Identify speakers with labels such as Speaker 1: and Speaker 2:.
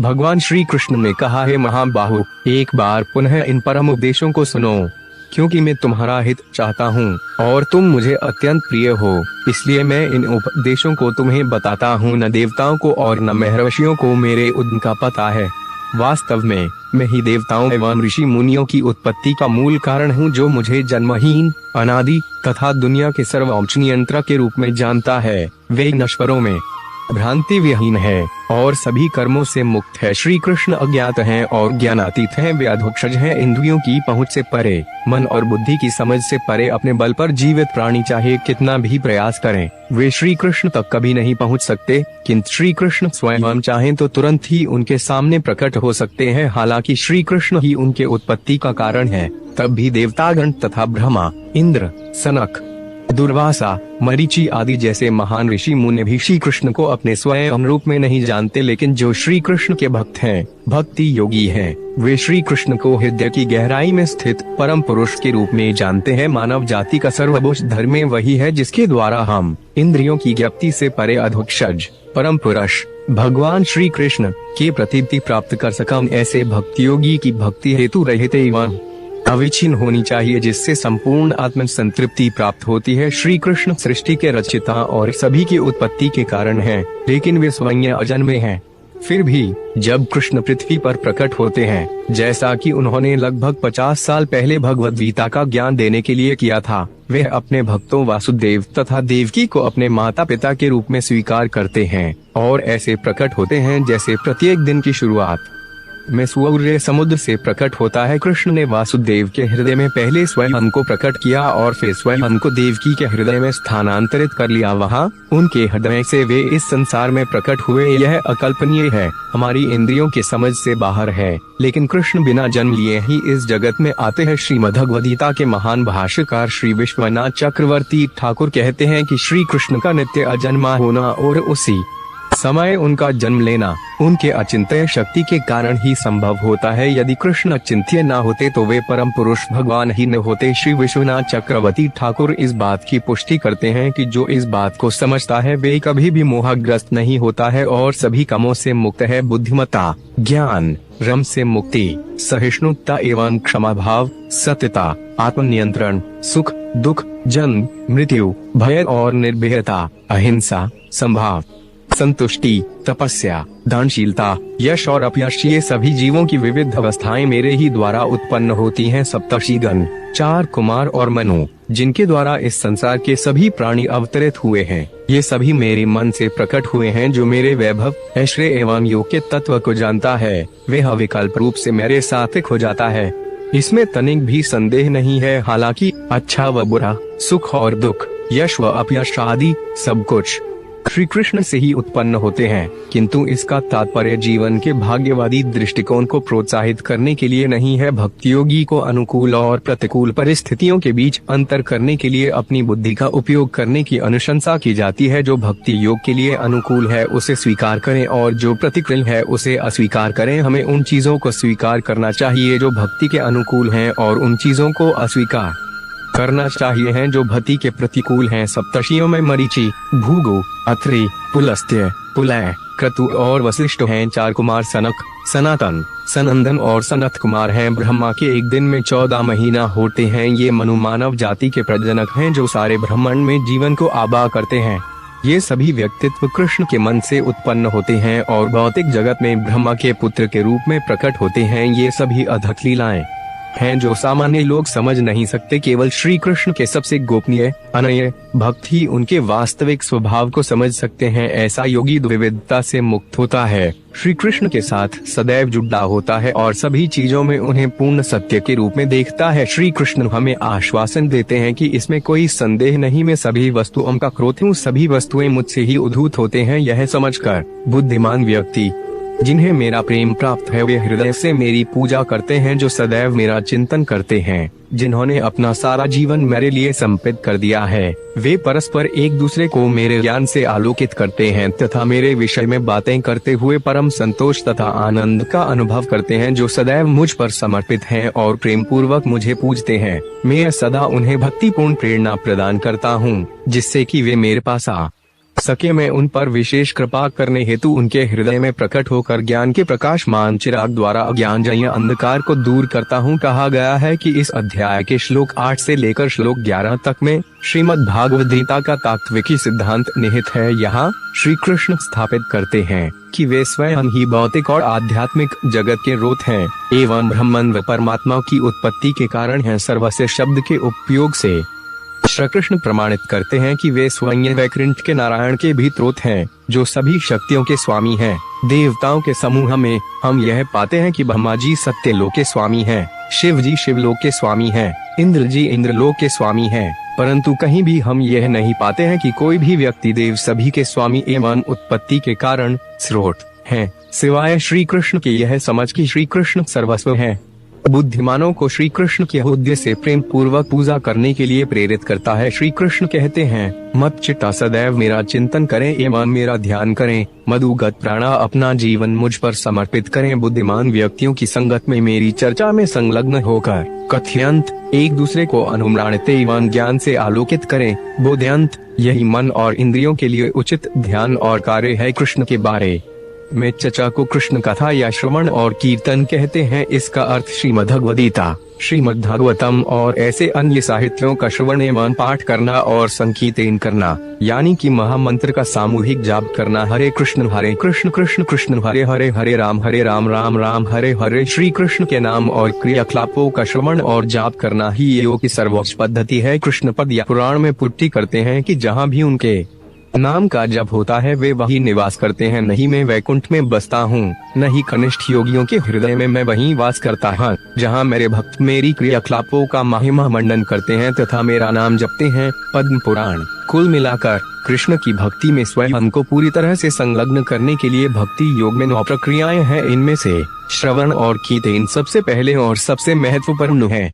Speaker 1: भगवान श्री कृष्ण ने कहा है महाबाहु, एक बार पुनः इन परम उपदेशों को सुनो, क्योंकि मैं तुम्हारा हित चाहता हूँ और तुम मुझे अत्यंत प्रिय हो, इसलिए मैं इन उपदेशों को तुम्हें बताता हूँ। न देवताओं को और न महर्षियों को मेरे उनका पता है। वास्तव में मैं ही देवताओं एवं ऋषि मुनियों की उत्पत्ति का मूल कारण हूँ, जो मुझे जन्महीन, अनादि तथा दुनिया के सर्वोच्च नियंत्रक के रूप में जानता है। वे नश्वरों में भ्रांति विहीन है और सभी कर्मों से मुक्त है। श्री कृष्ण अज्ञात हैं और ज्ञानातीत हैं। वे अधोक्षज हैं, इंद्रियों की पहुँच से परे, मन और बुद्धि की समझ से परे। अपने बल पर जीवित प्राणी चाहे कितना भी प्रयास करें, वे श्री कृष्ण तक कभी नहीं पहुँच सकते, किंतु श्री कृष्ण स्वयं चाहें तो तुरंत ही उनके सामने प्रकट हो सकते हैं। हालांकि श्री कृष्ण ही उनके उत्पत्ति का कारण है, तब भी देवतागण तथा ब्रह्मा, इंद्र, सनक, दुर्वासा, मरीचि आदि जैसे महान ऋषि मुनि भी श्री कृष्ण को अपने स्वयं रूप में नहीं जानते, लेकिन जो श्री कृष्ण के भक्त हैं, भक्ति योगी हैं, वे श्री कृष्ण को हृदय की गहराई में स्थित परम पुरुष के रूप में जानते हैं। मानव जाति का सर्वोच्च धर्म वही है जिसके द्वारा हम इंद्रियों की ज्ञप्ति से परे अधोक्षज परम पुरुष भगवान श्री कृष्ण के प्रतीति प्राप्त कर सकम। ऐसे भक्ति योगी की भक्ति हेतु रहित एवं अविच्छिन्न होनी चाहिए, जिससे संपूर्ण आत्म संतृप्ति प्राप्त होती है। श्री कृष्ण सृष्टि के रचयिता और सभी की उत्पत्ति के कारण हैं, लेकिन वे स्वयं अजन्मे हैं। फिर भी जब कृष्ण पृथ्वी पर प्रकट होते हैं, जैसा कि उन्होंने लगभग 50 साल पहले भगवद गीता का ज्ञान देने के लिए किया था, वे अपने भक्तों वासुदेव तथा देवकी को अपने माता पिता के रूप में स्वीकार करते हैं और ऐसे प्रकट होते हैं जैसे प्रत्येक दिन की शुरुआत में सूर्य समुद्र से प्रकट होता है। कृष्ण ने वासुदेव के हृदय में पहले स्वयं को प्रकट किया और फिर स्वयं को देवकी के हृदय में स्थानांतरित कर लिया। वहाँ उनके हृदय से वे इस संसार में प्रकट हुए। यह अकल्पनीय है, हमारी इंद्रियों के समझ से बाहर है, लेकिन कृष्ण बिना जन्म लिए ही इस जगत में आते हैं। श्रीमद्भगवद्गीता के महान भाष्यकार श्री विश्वनाथ चक्रवर्ती ठाकुर कहते हैं कि श्री कृष्ण का नित्य अजन्मा होना और उसी समय उनका जन्म लेना उनके अचिंत्य शक्ति के कारण ही संभव होता है। यदि कृष्ण अचिंत्य न होते तो वे परम पुरुष भगवान ही न होते। श्री विश्वनाथ चक्रवर्ती ठाकुर इस बात की पुष्टि करते हैं कि जो इस बात को समझता है वे कभी भी मोहग्रस्त नहीं होता है और सभी कामों से मुक्त है। बुद्धिमत्ता, ज्ञान, रम से मुक्ति, सहिष्णुता एवं क्षमा भाव, सत्यता, आत्मनियंत्रण, सुख दुख, जन्म मृत्यु, भय और निर्भयता, अहिंसा, संभाव, संतुष्टि, तपस्या, दानशीलता, यश और अपयश, ये सभी जीवों की विविध अवस्थाएं मेरे ही द्वारा उत्पन्न होती हैं। सप्तर्षिगण, 4 कुमार और मनु, जिनके द्वारा इस संसार के सभी प्राणी अवतरित हुए हैं, ये सभी मेरे मन से प्रकट हुए हैं। जो मेरे वैभव, ऐश्वर्य एवं योग के तत्व को जानता है, वह अविकल्प रूप से मेरे सात्विक हो जाता है। इसमें तनिक भी संदेह नहीं है। हालांकि अच्छा व बुरा, सुख और दुख, यश व अपयश आदि सब कुछ श्री कृष्ण से ही उत्पन्न होते हैं, किंतु इसका तात्पर्य जीवन के भाग्यवादी दृष्टिकोण को प्रोत्साहित करने के लिए नहीं है। भक्ति योगी को अनुकूल और प्रतिकूल परिस्थितियों के बीच अंतर करने के लिए अपनी बुद्धि का उपयोग करने की अनुशंसा की जाती है। जो भक्ति योग के लिए अनुकूल है उसे स्वीकार करें और जो प्रतिकूल है उसे अस्वीकार करें। हमें उन चीजों को स्वीकार करना चाहिए जो भक्ति के अनुकूल हैं और उन चीजों को अस्वीकार करना चाहिए हैं जो भक्ति के प्रतिकूल हैं। सप्तर्षियों में मरीचि, भृगु, अत्रि, पुलस्त्य, पुलय, क्रतु और वशिष्ठ हैं। 4 कुमार सनक, सनातन, सनंदन और सनत कुमार हैं। ब्रह्मा के एक दिन में 14 महीना होते हैं। ये मनु मानव जाति के प्रजनक हैं जो सारे ब्रह्मांड में जीवन को आबा करते हैं। ये सभी व्यक्तित्व कृष्ण के मन से उत्पन्न होते हैं और भौतिक जगत में ब्रह्मा के पुत्र के रूप में प्रकट होते हैं। ये सभी अद्भुत लीलाएं हैं जो सामान्य लोग समझ नहीं सकते। केवल श्री कृष्ण के सबसे गोपनीय अनन्य भक्त ही उनके वास्तविक स्वभाव को समझ सकते हैं। ऐसा योगी विविधता से मुक्त होता है, श्री कृष्ण के साथ सदैव जुड़ा होता है और सभी चीजों में उन्हें पूर्ण सत्य के रूप में देखता है। श्री कृष्ण हमें आश्वासन देते हैं कि इसमें कोई संदेह नहीं, मैं सभी वस्तुओं का क्रोध हूँ, सभी वस्तुएं मुझसे ही उद्भूत होते हैं। यह समझकर बुद्धिमान व्यक्ति जिन्हें मेरा प्रेम प्राप्त है वे हृदय से मेरी पूजा करते हैं, जो सदैव मेरा चिंतन करते हैं, जिन्होंने अपना सारा जीवन मेरे लिए समर्पित कर दिया है। वे परस्पर एक दूसरे को मेरे ज्ञान से आलोकित करते हैं तथा मेरे विषय में बातें करते हुए परम संतोष तथा आनंद का अनुभव करते हैं, जो सदैव मुझ पर समर्पित हैं और प्रेम पूर्वक मुझे पूजते हैं। मैं सदा उन्हें भक्तिपूर्ण प्रेरणा प्रदान करता हूँ, जिससे कि वे मेरे पास आ सके मैं उन पर विशेष कृपा करने हेतु उनके हृदय में प्रकट होकर ज्ञान के प्रकाशमान चिराग द्वारा अज्ञानजन्य अंधकार को दूर करता हूँ। कहा गया है कि इस अध्याय के श्लोक 8 से लेकर श्लोक 11 तक में श्रीमद् भागवत गीता का तात्विकी सिद्धांत निहित है। यहाँ श्री कृष्ण स्थापित करते हैं कि वे स्वयं ही भौतिक और आध्यात्मिक जगत के रोत हैं एवं ब्रह्मन व परमात्मा की उत्पत्ति के कारण हैं। सर्वस्य शब्द के उपयोग से श्री कृष्ण प्रमाणित करते हैं कि वे स्वयं वैकुंठ के नारायण के भी स्रोत हैं, जो सभी शक्तियों के स्वामी हैं। देवताओं के समूह में हम यह पाते हैं कि ब्रह्मा जी सत्यलोक के स्वामी हैं, शिव जी शिवलोक के स्वामी हैं, इंद्र जी इंद्रलोक के स्वामी हैं, परंतु कहीं भी हम यह नहीं पाते हैं कि कोई भी व्यक्ति देव सभी के स्वामी एवं उत्पत्ति के कारण स्रोत हैं, सिवाय श्री कृष्ण के। यह समझ कि श्री कृष्ण सर्वस्व हैं बुद्धिमानों को श्री कृष्ण के उद्देश्य से प्रेम पूर्वक पूजा करने के लिए प्रेरित करता है। श्री कृष्ण कहते हैं, मत चित्ता सदैव मेरा चिंतन करें एवं मेरा ध्यान करें, मधुगत प्राणा अपना जीवन मुझ पर समर्पित करें। बुद्धिमान व्यक्तियों की संगत में मेरी चर्चा में संलग्न होकर कथ्यंत एक दूसरे को अनुप्राणित एवं ज्ञान से आलोकित करें। बोध्यंत यही मन और इंद्रियों के लिए उचित ध्यान और कार्य है। कृष्ण के बारे में चर्चा को कृष्ण कथा या श्रवण और कीर्तन कहते हैं। इसका अर्थ श्रीमद्भगवद्गीता, श्रीमद्भागवतम और ऐसे अन्य साहित्यों का श्रवण एवं पाठ करना और संकीर्तन करना, यानी कि महामंत्र का सामूहिक जाप करना। हरे कृष्ण कृष्ण कृष्ण हरे हरे, हरे राम राम राम हरे हरे। श्री कृष्ण के नाम और क्रियाकलापों का श्रवण और जाप करना ही योग की सर्वोच्च पद्धति है। कृष्ण पद या पुराण में पुष्टि करते हैं कि जहाँ भी उनके नाम का जप होता है वे वही निवास करते हैं। नहीं मैं वैकुंठ में बसता हूँ, नहीं कनिष्ठ योगियों के हृदय में मैं वहीं वास करता हूँ, जहाँ मेरे भक्त मेरी क्रियाकलापों का महिमा मंडन करते हैं तथा मेरा नाम जपते हैं। पद्म पुराण। कुल मिलाकर कृष्ण की भक्ति में स्वयं को पूरी तरह से संलग्न करने के लिए भक्ति योग में 9 प्रक्रियाएं हैं। इनमें से श्रवण और कीर्तन सबसे पहले और सबसे महत्वपूर्ण है।